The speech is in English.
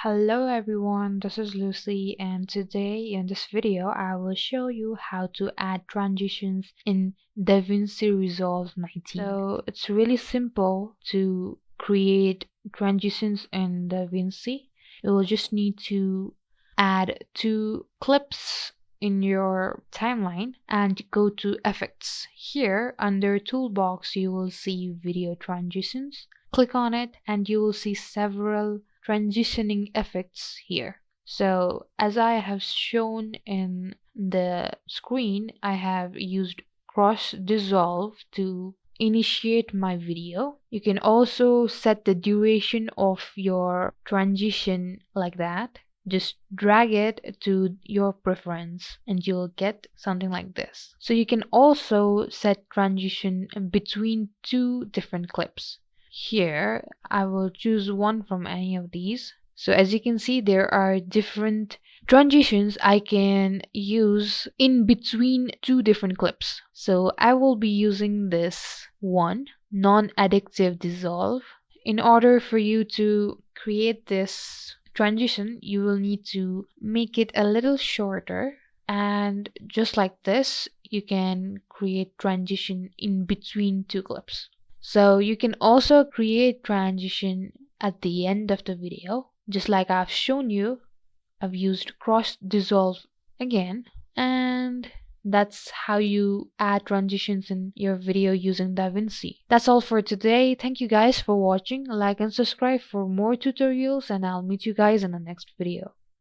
Hello everyone, this is Lucy, and today in this video I will show you how to add transitions in Davinci Resolve 19. So it's really simple to create transitions in Davinci. You will just need to add two clips in your timeline and go to effects. Here under toolbox you will see video transitions. Click on it and you will see several transitioning effects here. So as I have shown in the screen, I have used cross dissolve to initiate my video. You can also set the duration of your transition like that. Just drag it to your preference and you'll get something like this. So you can also set transition between two different clips. Here I will choose one from any of these. So as you can see, there are different transitions I can use in between two different clips. So I will be using this one, non-additive dissolve. In order for you to create this transition, you will need to make it a little shorter, and just like this you can create transition in between two clips. So you can also create transition at the end of the video, just like I've shown you. I've used cross dissolve again, and that's how you add transitions in your video using Davinci. That's all for today. Thank you guys for watching. Like and subscribe for more tutorials, and I'll meet you guys in the next video.